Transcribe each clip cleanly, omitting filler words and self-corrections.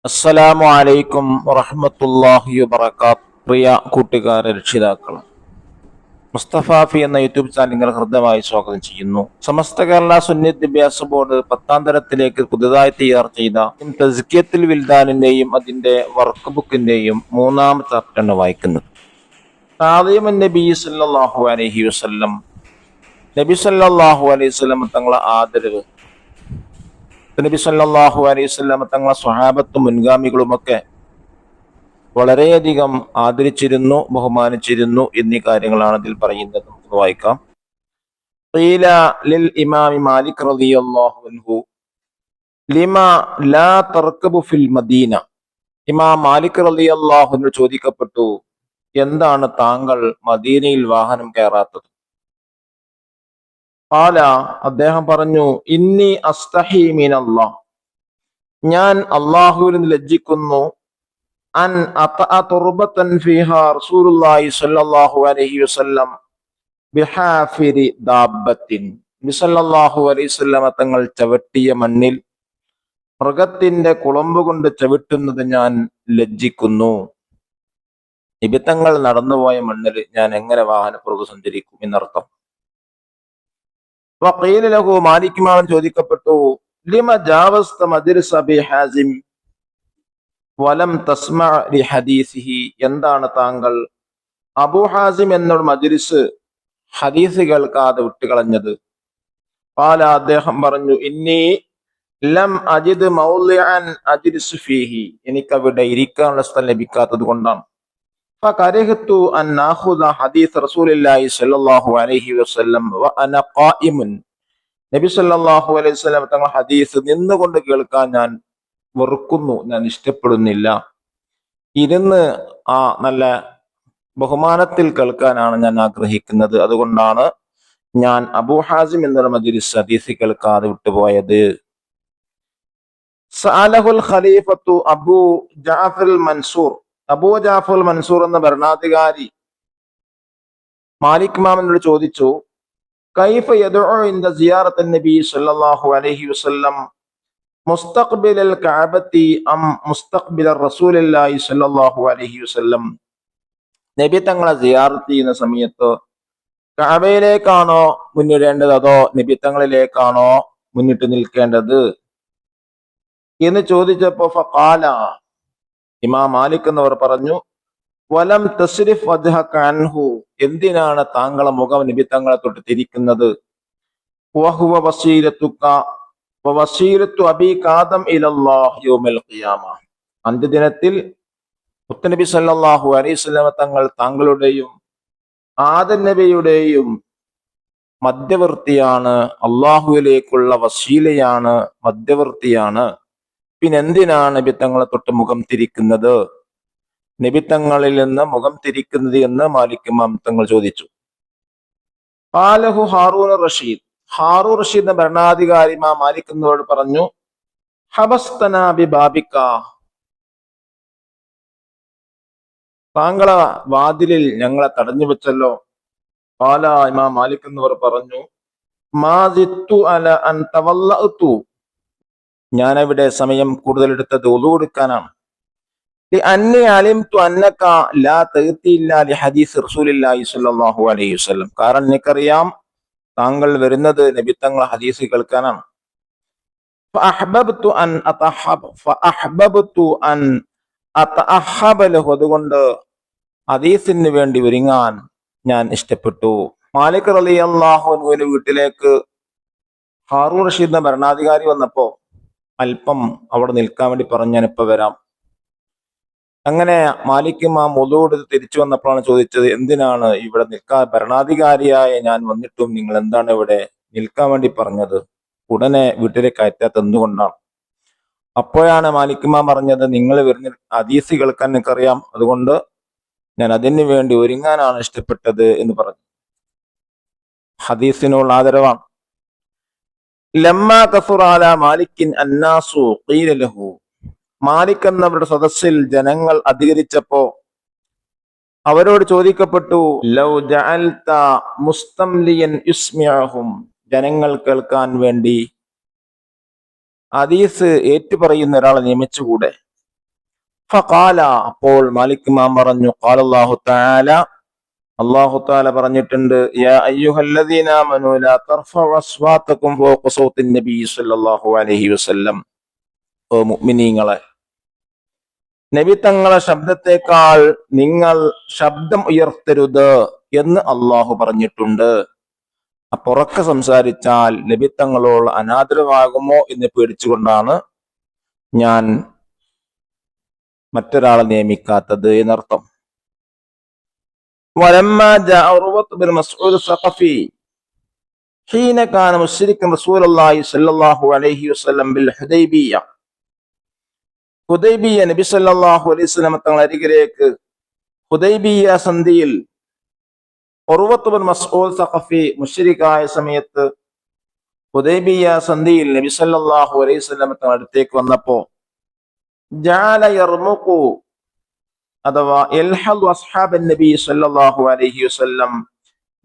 അസ്സലാമു അലൈക്കും വറഹ്മത്തുള്ളാഹി വബറകാത്ത്. പ്രിയ കൂട്ടുകാരെ, രക്ഷിതാക്കൾ, മുസ്തഫാഫി എന്ന യൂട്യൂബ് ചാനൽ നിങ്ങൾ ഹൃദ്യമായി സ്വാഗതം ചെയ്യുന്നു. സമസ്ത കേരള സുന്നത്ത് വിദ്യാഭ്യാസ ബോർഡ് 10ാം തരത്തിലേക്ക് പുതുതായി തയ്യാർ ചെയ്ത തസ്കിയത്തുൽ വിൽദാനിന്റെയും അതിന്റെ വർക്ക് ബുക്കിന്റെയും 3ാം ചാപ്റ്ററാണ് വായിക്കുന്നത്. താദീമുൻ നബി സല്ലല്ലാഹു അലൈഹി വസല്ലം, നബി സല്ലല്ലാഹു അലൈഹി വസല്ലം തങ്ങളെ ആദരവ്. നബി സല്ലല്ലാഹു അലൈഹി വസല്ലം തങ്ങളെ സ്വഹാബത്തും മുൻഗാമികളുമൊക്കെ വളരെയധികം ആദരിച്ചിരുന്നു, ബഹുമാനിച്ചിരുന്നു എന്നീ കാര്യങ്ങളാണ് ഇതിൽ പറയുന്നത്. നമുക്ക് വായിക്കാം. ഖീല ലിൽ ഇമാമി മാലിക് റളിയല്ലാഹു അൻഹു ലിമാ ലാ തർകബു ഫിൽ മദീന. ഇമാം മാലിക് റളിയല്ലാഹു അൻഹു ചോദിക്കപ്പെട്ടു, എന്താണ് താങ്കൾ മദീനയിൽ വാഹനം കയറാത്തത്? ഖാല, അദ്ദേഹം പറഞ്ഞു, ഇന്നി അസ്തഹി മിനല്ലാഹ്, ഞാൻ അല്ലാഹുവിൽ നിന്ന് ലജ്ജിക്കുന്നു. അൻ അതഅ തുർബതൻ ഫീഹാ റസൂലുള്ളാഹി സ്വല്ലല്ലാഹു അലൈഹി വസല്ലം ബിഹാഫിരി ദാബത്തിൻ. നബി സല്ലല്ലാഹു അലൈഹി വസല്ലം തങ്ങൾ ചവിട്ടിയ മണ്ണിൽ മൃഗത്തിന്റെ കുളമ്പ് കൊണ്ട് ചവിട്ടുന്നത് ഞാൻ ലജ്ജിക്കുന്നു. നബി തങ്ങൾ നടന്നുപോയ മണ്ണിൽ ഞാൻ എങ്ങനെ വാഹനപ്പുറത്ത് സഞ്ചരിക്കും എന്നർത്ഥം. വഖീല ലഹു, മാലിക് ഇമാം ചോദിക്കപ്പെട്ടു, ലിമ ജാവസ്ത മജ്ലിസ അബി ഹാസിം വലം തസ്മഅ ലി ഹദീസിഹി. എന്താണ് താങ്കൾ അബൂ ഹാസിം എന്നൊരു മജ്ലിസ് ഹദീസ് കേൾക്കാതെ വിട്ടുകളഞ്ഞത്? ഖാല, അദ്ദേഹം പറഞ്ഞു, ഇന്നി ലം അജിദ് മൗളിഅൻ അജ്ലിസു ഫീഹി, എനിക്കവിടെ ഇരിക്കാനുള്ള സ്ഥലം ലഭിക്കാത്തത് കൊണ്ടാണ്. ഫകരഹ്തു അൻ നാഖുദ ഹദീസ് റസൂലുള്ളാഹി സ്വല്ലല്ലാഹു അലൈഹി വസല്ലം വ അന ഖായിമുൻ. നബി സല്ലല്ലാഹു അലൈഹി വസല്ലം തങ്ങൾ ഹദീസ് നിന്നുകൊണ്ട് കേൾക്കാൻ ഞാൻ വെറുക്കുന്നു, ഞാൻ ഇഷ്ടപ്പെടുന്നില്ല. ഇരുന്ന് നല്ല ബഹുമാനത്തിൽ കേൾക്കാനാണ് ഞാൻ ആഗ്രഹിക്കുന്നത്. അതുകൊണ്ടാണ് ഞാൻ അബൂ ഹാസിം എന്നൊരു മജ്ലിസ് ഹദീസ് കേൾക്കാതെ വിട്ടുപോയത്. സഅലഹുൽ ഖലീഫത്തു അബൂ ജഅഫർ മൻസൂർ. അബൂ ജാഫർ മൻസൂർ എന്ന ഭരണാധികാരി മാലിക് ഇമാമിനോട് ചോദിച്ചു, കൈഫ യദ്ഉ ഇൻദ സിയാറത്തിൻ നബി സല്ലല്ലാഹു അലൈഹി വസല്ലം മുസ്തഖ്ബിലൽ കഅബത്തി അം മുസ്തഖ്ബിലർ റസൂലില്ലാഹി സല്ലല്ലാഹു അലൈഹി വസല്ലം. നബി തങ്ങളെ സിയാറത്ത് ചെയ്യുന്ന സമയത്ത് കഅബയിലേക്കാണോ മുന്നിടേണ്ടത്, അതോ നബി തങ്ങളിലേക്കാണോ മുന്നിട്ട് നിൽക്കേണ്ടത് എന്ന് ചോദിച്ചപ്പോ ഫഖാല, ഇമാം മാലിക് എന്നവർ പറഞ്ഞു, വലം തസ്രിഫ് വജ്ഹക അൻഹു, എന്തിനാണ് താങ്കളെ മുഖം നബി തങ്ങളെ തൊട്ട് തിരിക്കുന്നത്? വഹുവ വസീലത്തുക വവസീലത്തു അബീക ആദം ഇലല്ലാഹ് യൗമൽ ഖിയാമ. അന്ത്യദിനത്തിൽ മുത്തനബി സല്ലല്ലാഹു അലൈഹി വസല്ലം തങ്ങൾ താങ്കളുടെയും ആദം നബിയുടെയും മധ്യവർത്തിയാണ്, അള്ളാഹുവിലേക്കുള്ള വസീലയാണ്, മധ്യവർത്തിയാണ്. പിന്നെന്തിനാണ് നബി തങ്ങളെ തൊട്ട് മുഖം തിരിക്കുന്നത്, നബി തങ്ങളിൽ നിന്ന് മുഖം തിരിക്കുന്നത് എന്ന് മാലിക് ഇമാം തങ്ങൾ ചോദിച്ചു. ഖാലഹു ഹാറൂൻ റഷീദ്. ഹാറൂൻ റഷീദ് എന്ന ഭരണാധികാരി ഇമാം മാലിക് എന്നവരോട് പറഞ്ഞു, ഹബസ്തനാ ബിബാബിക, താങ്കളെ വാതിലിൽ ഞങ്ങളെ തടഞ്ഞു വെച്ചല്ലോ. ഖാല, ഇമാം മാലിക് എന്നവർ പറഞ്ഞു, മാ സിത്തു അല അൻ തവല്ലഅതു, ഞാനവിടെ സമയം കൂടുതൽ എടുത്തത് ഉളു കൊടുക്കാനാണ്. അന്നി അലിംതു അന്നക ലാ തഅതി ഇല്ലാ ലി ഹദീസ് റസൂലില്ലാഹി സ്വല്ലല്ലാഹു അലൈഹി വസല്ലം, കാരണം എനിക്കറിയാം താങ്കൾ വരുന്നത് നബി തങ്ങളെ ഹദീസ് കേൾക്കാനാണ്. ഫഅഹ്ബബ്തു അൻ അതഅഹബ ലഹു, അതുകൊണ്ട് ഹദീസിന് വേണ്ടി ഒരുങ്ങാൻ ഞാൻ ഇഷ്ടപ്പെട്ടു. മാലിക് റളിയല്ലാഹു അൻഹുവിന്റെ വീട്ടിലേക്ക് ഹാറൂൻ റഷീദ് എന്ന ഭരണാധികാരി വന്നപ്പോ അല്പം അവിടെ നിൽക്കാൻ വേണ്ടി പറഞ്ഞു, ഞാനിപ്പോ വരാം. അങ്ങനെ മാലിക് ഇമാം വുളു എടുത്ത് തിരിച്ചു വന്നപ്പോഴാണ് ചോദിച്ചത്, എന്തിനാണ് ഇവിടെ നിൽക്കാൻ, ഭരണാധികാരിയായ ഞാൻ വന്നിട്ടും നിങ്ങൾ എന്താണ് ഇവിടെ നിൽക്കാൻ വേണ്ടി പറഞ്ഞത്? ഉടനെ വീട്ടിലേക്ക് അയറ്റാത്ത എന്തുകൊണ്ടാണ്? അപ്പോഴാണ് മാലിക് ഇമാം പറഞ്ഞത്, നിങ്ങൾ വരുന്ന ഹദീസ് കേൾക്കാൻ എനിക്കറിയാം, അതുകൊണ്ട് ഞാൻ അതിന് വേണ്ടി ഒരുങ്ങാനാണ് ഇഷ്ടപ്പെട്ടത് എന്ന് പറഞ്ഞു. ഹദീസിനുള്ള ആദരവാണ്. ലമ്മാ കസുറ അലാ മാലിക്കിൻ അന്നാസു ഖീല ലഹു, മാലിക് എന്നവരുടെ സദസ്സിൽ ജനങ്ങൾ അധികരിച്ചപ്പോ അവരോട് ചോദിക്കപ്പെട്ടു, ലൗ ജഅൽത മുസ്തംലിയൻ യുസ്മിഅഹും, ജനങ്ങൾ കേൾക്കാൻ വേണ്ടി ഹദീസ് ഏറ്റുപറയുന്ന ഒരാളെ നിയമിച്ചുകൂടെ? ഫഖാല, അപ്പോൾ മാലിക് ഇമാം പറഞ്ഞു, ഖാല അല്ലാഹു തആല, അല്ലാഹു തആല പറഞ്ഞിട്ടുണ്ട്, യാ അയ്യുഹല്ലദീന ആമനൂ ലാ തർഫഉ അസ്വാതകും ഫൗക സൗത്തിൻ നബി സ്വല്ലല്ലാഹു അലൈഹി വസല്ലം. ഓ മുഅ്മിനീങ്ങളെ, നബി തങ്ങളെ ശബ്ദത്തെക്കാൾ നിങ്ങൾ ശബ്ദം ഉയർത്തരുത് എന്ന് അള്ളാഹു പറഞ്ഞിട്ടുണ്ട്. അപ്പൊ ഉറക്കെ സംസാരിച്ചാൽ നബി തങ്ങളോട് അനാദരവാകുമോ എന്ന് പേടിച്ചുകൊണ്ടാണ് ഞാൻ മറ്റൊരാളെ നിയമിക്കാത്തത് എന്നർത്ഥം. ولما جاء عروة بن مسعود الثقفي حين كان مشركا رسول الله صلى الله عليه وسلم بالحديبية. ഹുദൈബിയ നബി സല്ലല്ലാഹു അലൈഹി വസല്ലം തങ്ങളുടെ അരികിലേക്ക് ഹുദൈബിയ സന്ധിയിൽ ഉർവത്ത് ബിൻ മസ്ഊദ് സഖഫി മുശ്രിക്കായ സമയത്ത് ഹുദൈബിയ സന്ധിയിൽ നബി സല്ലല്ലാഹു അലൈഹി വസല്ലം തങ്ങളുടെ അടുത്തേക്ക് വന്നപ്പോ ജഅല യർമുഖു അഥവാ യൽഹദു അസ്ഹാബൻ നബി സല്ലല്ലാഹു അലൈഹി വസല്ലം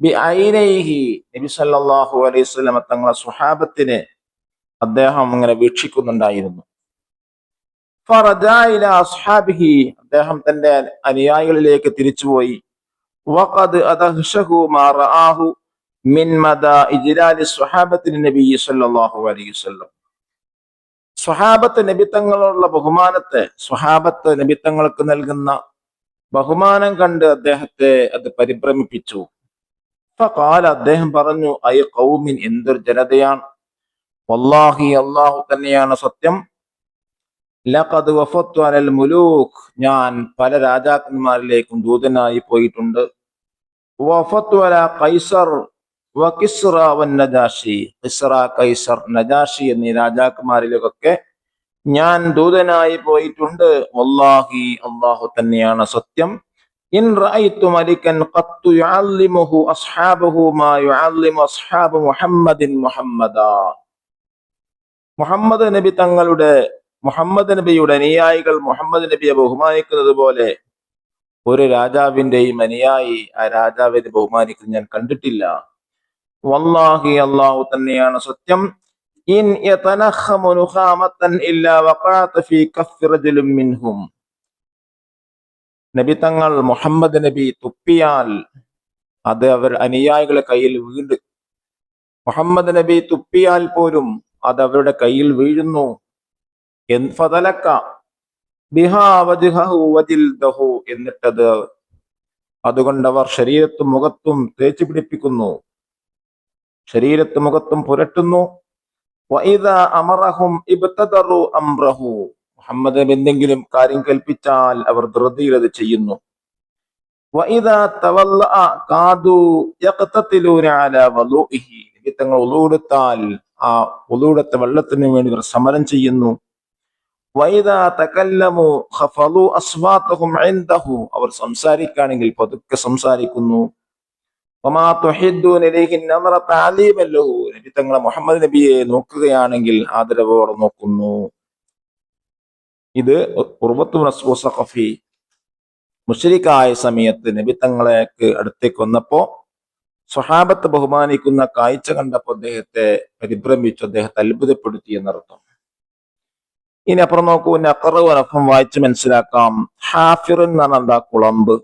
ബിഐനൈഹി, നബി സല്ലല്ലാഹു അലൈഹി വസല്ലം തങ്ങളുടെ സ്വഹാബത്തിനെ അദ്ദേഹം അങ്ങനെ വീക്ഷിക്കുന്നുണ്ടായിരുന്നു. ഫറജഅ ഇലാ അസ്ഹാബിഹി, അദ്ദേഹം തന്റെ അനുയായികളിലേക്ക് തിരിച്ചുപോയി. വഖദ് അദഹ്ശഹു മാ റആഹു മിൻ മദാ ഇജ്ലാലി സ്വഹാബത്തി നബി സല്ലല്ലാഹു അലൈഹി വസല്ലം. സ്വഹാബത്ത് നബി തങ്ങളുള്ള ബഹുമാനത്തെ, സ്വഹാബത്ത് നബി തങ്ങൾക്ക് നൽകുന്ന ബഹുമാനം കണ്ട് അദ്ദേഹത്തെ അത് പരിഭ്രമിപ്പിച്ചു. ഫഖാല, അദ്ദേഹം പറഞ്ഞു, ഐ ഖൗമിൻ, എന്തൊരു ജനതയാണ്, വല്ലാഹി, അല്ലാഹു തന്നെയാണ് സത്യം, ലഖദ് വഫത്തു അലൽ മുലൂക്ക്, ഞാൻ പല രാജാക്കന്മാരിലേക്കും ദൂതനായി പോയിട്ടുണ്ട്. വഫത്തു അലാ ഖൈസർ വ കിസ്റ വൻ നജാഷി, കിസ്റ, കൈസർ, നജാഷി എന്നീ രാജാക്കന്മാരിലേക്കൊക്കെ ഞാൻ ദൂതനായി പോയിട്ടുണ്ട്. വല്ലാഹി, അല്ലാഹു തന്നെയാണ് സത്യം, ഇൻ റഅയ്തു മലികൻ ഖത്തു യുഅല്ലിമുഹു അസ്ഹാബഹു മാ യുഅല്ലിമു അസ്ഹാബു മുഹമ്മദിൻ മുഹമ്മദാ. മുഹമ്മദ് നബിയുടെ അനുയായികൾ മുഹമ്മദ് നബിയെ ബഹുമാനിക്കുന്നത് പോലെ ഒരു രാജാവിന്റെയും അനുയായി ആ രാജാവിനെ ബഹുമാനിക്കുന്നത് ഞാൻ കണ്ടിട്ടില്ല. വല്ലാഹി, അല്ലാഹു തന്നെയാണ് സത്യം, ഇൻ യതനഖമു നുഖാമതൻ ഇല്ലാ വഖഅത ഫീ കഫ്ഫി റജുലിൻ മിൻഹും. നബി തങ്ങൾ മുഹമ്മദ് നബി തുപ്പിയാൽ അത് അവർ അനുയായികളെ കയ്യിൽ മുഹമ്മദ് നബി തുപ്പിയാൽ പോലും അത് അവരുടെ കയ്യിൽ വീഴുന്നു. എന്നിട്ടത് അതുകൊണ്ട് അവർ ശരീരത്തും മുഖത്തും തേച്ചു പിടിപ്പിക്കുന്നു, ശരീരത്തും മുഖത്തും പുരട്ടുന്നു. മുഹമ്മദ് എന്തെങ്കിലും കാര്യം കൽപ്പിച്ചാൽ അവർ ധൃതിയിൽ അത് ചെയ്യുന്നു. തങ്ങൾ ഉളൂടുത്താൽ ആ ഉളൂടത്തെ വെള്ളത്തിന് വേണ്ടി ഇവർ സമരം ചെയ്യുന്നു. അവർ സംസാരിക്കുകയാണെങ്കിൽ പതുക്കെ സംസാരിക്കുന്നു. തങ്ങളെ മുഹമ്മദ് നബിയെ നോക്കുകയാണെങ്കിൽ ആദരവോടെ നോക്കുന്നു. ഇത് ഉർവത്ത് ബിൻ മസ്ഊദ് സഖഫി മുശ്രിക്കായ സമയത്ത് നബി തങ്ങളേക്ക് അടുത്തേക്ക് വന്നപ്പോ സ്വഹാബത്ത് ബഹുമാനിക്കുന്ന കാഴ്ച കണ്ടപ്പോൾ അദ്ദേഹത്തെ പരിഭ്രമിച്ചു, അദ്ദേഹത്തെ അത്ഭുതപ്പെടുത്തി എന്നർത്ഥം. ഇനി അപ്പുറം നോക്കൂ, നഖറും വായിച്ച് മനസ്സിലാക്കാം. ഹാഫിർ എന്നാണ് എന്താ, കുളമ്പ്.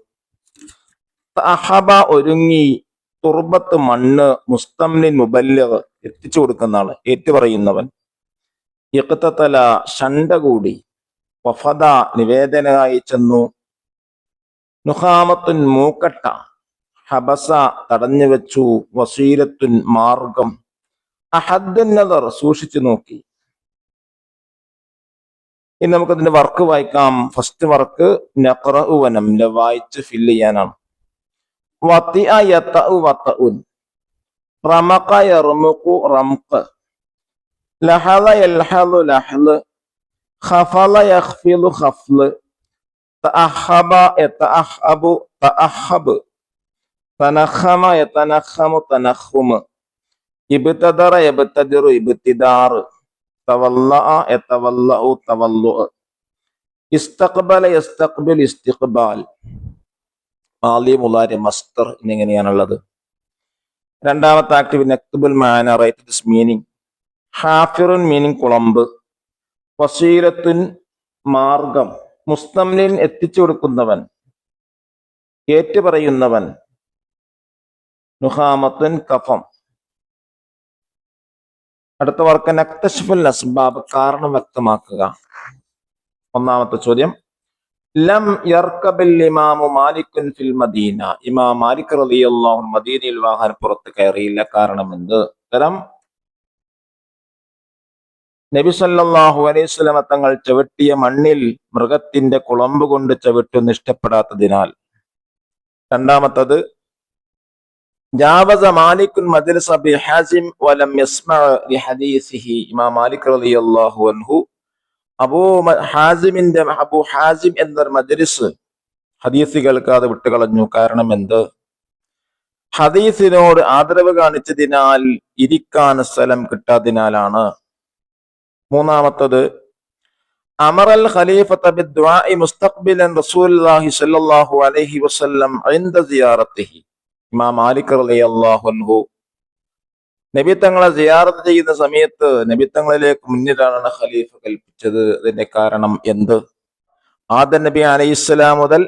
അഹബ, ഒരുങ്ങി. തുർബത്ത്, മണ്ണ്. മുസ്തംലിൻ, മുബല്ലിഗ്, എത്തിച്ചു കൊടുക്കുന്ന ആള്, ഏറ്റുപറയുന്നവൻ. ഇഖ്തതല, ശണ്ട കൂടി. വഫദ, നിവേദനയായി ചെന്നു. നുഖാമത്തുൻ, മൂക്കട്ട. ഹബസ, തടഞ്ഞു വെച്ചു. വസീലത്തുൻ, മാർഗം. അഹദ്ദുൻ നദർ, സൂക്ഷിച്ചു നോക്കി. ഇനി നമുക്കതിന്റെ വർക്ക് വായിക്കാം. ഫസ്റ്റ് വർക്ക് നഖറഉ വ നംല, വായിച്ച് ഫില്ല് ചെയ്യാനാണ്. വതിഅ യതഉ വതഉൻ, റമഖ യർമുഖു റംഖ്, ലഹള യൽഹളു ലഹ്ള്, ഖഫള യഖ്ഫിളു ഖഫ്ള്, തഅഹബ യതഅഹബു തഅഹബ്, തനഖമ യതനഖമു തനഖും, ഇബ്തദറ യബ്തദിറു ഇബ്തിദാർ, തവല്ലഅ യതവല്ലഉ തവല്ലുഅ, ഇസ്തഖ്ബല യസ്തഖ്ബിൽ ഇസ്തിഖ്ബാൽ. മാളി, മുളാരി, മസ്തർ എന്നിങ്ങനെയാണുള്ളത്. രണ്ടാമത്തെ ആക്റ്റീവ് നക്തുബുൽ മാന, റൈറ്റ് ദിസ് മീനിങ്. ഹാഫിറുൻ, മീനിങ് കുളമ്പ്. വസീലത്തുൻ, മാർഗം. മുസ്തംലിൻ എത്തിച്ചു കൊടുക്കുന്നവൻ, ഏറ്റുപറയുന്നവൻ. നുഹാമത്തുൻ കഫം. അടുത്ത വാക്ക് നക്തശ്ഫുൽ അസ്ബാബ്, കാരണം വ്യക്തമാക്കുക. ഒന്നാമത്തെ ചോദ്യം, ലം യർകബിൽ ഇമാമു മാലിക്കുൻ ഫിൽ മദീന. ഇമാം മാലിക് റളിയല്ലാഹു അൻഹു മദീനയിൽ വാഹനപ്പുറത്ത് കയറിയില്ല, കാരണം എന്ത്? ഉത്തരം, നബി സല്ലല്ലാഹു അലൈഹി വസല്ലം തങ്ങൾ ചവിട്ടിയ മണ്ണിൽ മൃഗത്തിന്റെ കുളമ്പ് കൊണ്ട് ചവിട്ടുന്ന ഇഷ്ടപ്പെടാത്തതിനാൽ. രണ്ടാമത്തത്, ജാവസ മാലിക്കുൻ മജ്ലിസ അബി ഹാസിം വലം യസ്മഅ ലിഹദീസിഹി. ഇമാം മാലിക് റളിയല്ലാഹു അൻഹു അബൂ ഹാസിം എന്നൊരു മജ്ലിസ് ഹദീസ് കേൾക്കാതെ വിട്ടുകളഞ്ഞു, കാരണം എന്ത്? ഹദീസിനോട് ആദരവ് കാണിച്ചതിനാൽ, ഇരിക്കാൻ സ്ഥലം കിട്ടാതിനാലാണ്. മൂന്നാമത്തത്, അമറൽ ഖലീഫത ബിദ്ദുആഇ മുസ്തഖ്ബിലൻ റസൂലുള്ളാഹി സ്വല്ലല്ലാഹു അലൈഹി വസല്ലം ഇൻദ സിയാറത്തിഹി. ഇമാം മാലിക് റളിയല്ലാഹു അൻഹു നബി തങ്ങളെ സിയാറത്ത് ചെയ്യുന്ന സമയത്ത് നബി തങ്ങളിലേക്ക് മുന്നിലാണ് ഖലീഫ കൽപ്പിച്ചത്. അതിന്റെ കാരണം എന്ത്? ആദം നബി അലൈഹിസ്സലാം മുതൽ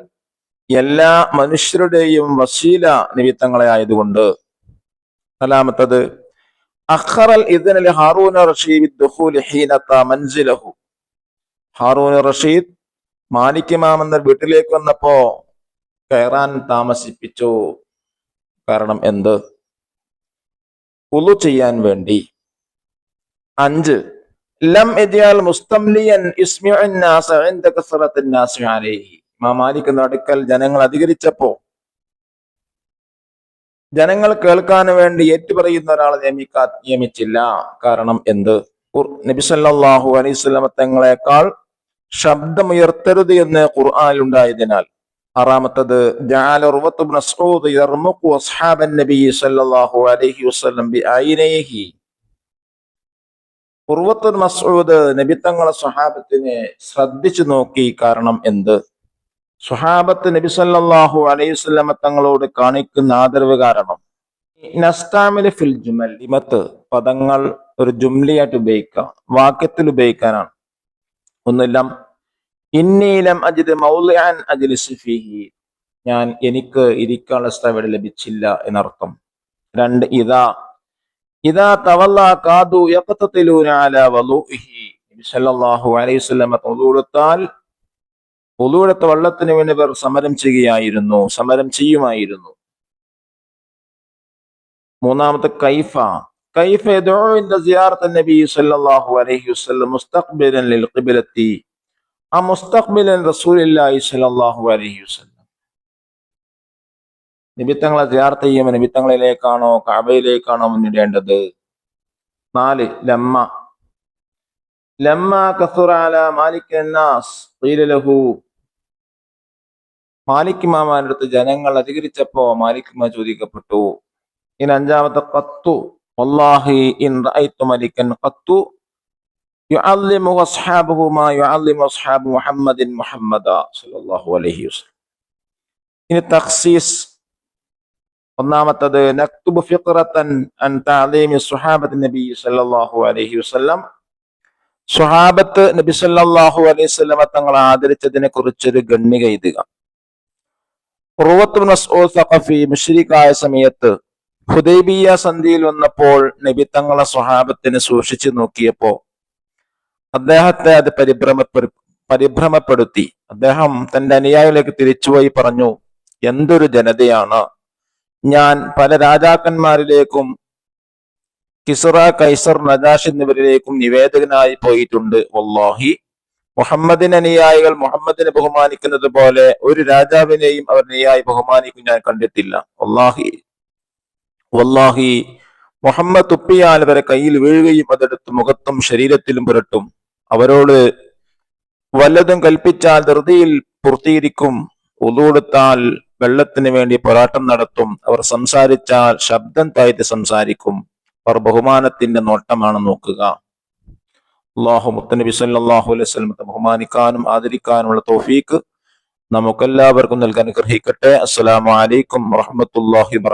എല്ലാ മനുഷ്യരുടെയും വസീല നബി തങ്ങളെ ആയതുകൊണ്ട്. നാലാമത്തത്, അഖറൽ ഇദ്ന ലി ഹാറൂന റഷീദ് ബിദ്ദുഖൂലി ഹീന ത മൻസിലഹു. ഹാറൂന റഷീദ് മാലിക് ഇമാം എന്ന വീട്ടിലേക്ക് വന്നപ്പോ കയറാൻ താമസിപ്പിച്ചു, കാരണം എന്ത്? വുളു ചെയ്യാൻ വേണ്ടി. 5, ലം യജഅൽ മുസ്തംലിയൻ യുസ്മിഉൻ നാസ ഇൻദ കസറത്തിൻ നാസി അലൈഹി. ഇമാം മാലിക് അടുക്കൽ ജനങ്ങൾ അധികരിച്ചപ്പോ ജനങ്ങൾ കേൾക്കാൻ വേണ്ടി ഏറ്റുപറയുന്ന ഒരാളെ നിയമിച്ചില്ല, കാരണം എന്ത്? നബി സല്ലല്ലാഹു അലൈഹി വസല്ലം തങ്ങളെക്കാൾ ശബ്ദമുയർത്തരുത് എന്ന് ഖുർആനിൽ ഉണ്ടായതിനാൽ. ആറാമത്തത്, ജഅല ഉർവത്ത് ഇബ്നു മസ്ഊദ് യർമുഖു അസ്ഹാബൻ നബി സല്ലല്ലാഹു അലൈഹി വസല്ലം ബിഐനൈഹി. ഉർവത്ത് ഇബ്നു മസ്ഊദ് നബി തങ്ങളെ സ്വഹാബത്തിനെ ശ്രദ്ധിച്ചു നോക്കി, കാരണം എന്ത്? സ്വഹാബത്ത് നബി സല്ലല്ലാഹു അലൈഹി വസല്ലം തങ്ങളോട് കാണിക്കുന്ന ആദരവ് കാരണം. നസ്തഅമിലു ഫിൽ ജുമൽ. ലിമത്ത് പദങ്ങൾ ഒരു ജുംലിയായിട്ട് ഉപയോഗിക്കാം, വാക്യത്തിൽ ഉപയോഗിക്കാനാണ്. ഒന്നെല്ലാം, ഇന്നി ലം അജിദ് മൗളിഅൻ അജ്ലിസു ഫീഹി. എനിക്ക് ഇരിക്കാനുള്ള സ്ഥലം ഇവിടെ ലഭിച്ചില്ല എന്നർത്ഥം. 2, ഇദാ തവല്ല കാദു യഖതതിലൂന അലാ വളുഇഹി. നബി സല്ലല്ലാഹു അലൈഹി വസല്ലം വുളുഎടുത്ത വെള്ളത്തിന് വേണ്ടി അവർ സമരം ചെയ്യുമായിരുന്നു. മൂന്നാമത്തെ, കൈഫ യദഉ ഇൻദ സിയാറത്തി നബി സല്ലല്ലാഹു അലൈഹി വസല്ലം മുസ്തഖ്ബിലൻ ലിൽ ഖിബ്ലത്തി മുസ്തഖ്ബിലൻ റസൂലില്ലാഹി സ്വല്ലല്ലാഹു അലൈഹി വസല്ലം. നബി തങ്ങളെ സിയാറത്ത് ചെയ്യുമ്പോൾ നബി തങ്ങളിലേക്കാണോ കഅബയിലേക്കാണോ മുന്നിടേണ്ടത്? 4, ലമ്മ കസുറ അലാ മാലിക് അന്നാസ് ഖീല ലഹു. മാലിക് ഇമാമിന്റെ അടുത്ത് ജനങ്ങൾ അധികരിച്ചപ്പോ മാലിക് ഇമാം ചോദിക്കപ്പെട്ടു. ഇനി 5-മത്തെ, ഖത്തു വല്ലാഹി ഇൻ റഅയ്തു മലികൻ ഖത്തു യുഅല്ലിമു അസ്ഹാബഹു മാ യുഅല്ലിമു അസ്ഹാബു മുഹമ്മദിൻ മുഹമ്മദ സല്ലല്ലാഹു അലൈഹി വസല്ലം. ഇനി തഖ്സീസ്. 1-മത്തത്, നക്തുബു ഫിഖറതൻ അൻ തഅലീമി സ്വഹാബത്തി നബി സല്ലല്ലാഹു അലൈഹി വസല്ലം. സ്വഹാബത്ത് നബി സല്ലല്ലാഹു അലൈഹി വസല്ലം തങ്ങളെ ആദരിച്ചതിനെ കുറിച്ചൊരു ഗണ്ണിക എഴുതുക. ഉർവത്ത് ഇബ്നു മസ്ഊദ് സഖഫി മുശ്രിക്കായ സമയത്ത് ഹുദൈബിയ സന്ധിയിൽ വന്നപ്പോൾ നബി തങ്ങളെ സ്വഹാബത്തിനെ സൂക്ഷിച്ചു നോക്കിയപ്പോ അദ്ദേഹത്തെ അത് പരിഭ്രമപ്പെടുത്തി. അദ്ദേഹം തന്റെ അനുയായികളിലേക്ക് തിരിച്ചുപോയി പറഞ്ഞു, എന്തൊരു ജനതയാണ്! ഞാൻ പല രാജാക്കന്മാരിലേക്കും കിസ്റ, കൈസർ, നജാഷ് എന്നിവരിലേക്കും നിവേദകനായി പോയിട്ടുണ്ട്. വല്ലാഹി, മുഹമ്മദിന് അനുയായികൾ മുഹമ്മദിനെ ബഹുമാനിക്കുന്നത് പോലെ ഒരു രാജാവിനെയും അവർ അനുയായി ബഹുമാനിക്കും ഞാൻ കണ്ടിട്ടില്ല. വല്ലാഹി, മുഹമ്മദ് തുപ്പിയാൽ വരെ കയ്യിൽ വീഴുകയും അതെടുത്ത് മുഖത്തും ശരീരത്തിലും പുരട്ടും. അവരോട് വല്ലതും കൽപ്പിച്ചാൽ ധൃതിയിൽ പൂർത്തീകരിക്കും. ഉളൂടുത്താൽ വെള്ളത്തിന് വേണ്ടി പോരാട്ടം നടത്തും. അവർ സംസാരിച്ചാൽ ശബ്ദം താഴ്ത്തി സംസാരിക്കും. അവർ ബഹുമാനത്തിന്റെ നോട്ടമാണ് നോക്കുക. അല്ലാഹു മുത്തനബി സല്ലല്ലാഹു അലൈഹി വസല്ലം ബഹുമാനിക്കാനും ആദരിക്കാനുമുള്ള തൗഫീഖ് നമുക്കെല്ലാവർക്കും നൽകാൻ അനുഗ്രഹിക്കട്ടെ. അസ്സലാമു അലൈക്കും വറഹ്മത്തുള്ളാഹി വബറകാതുഹു.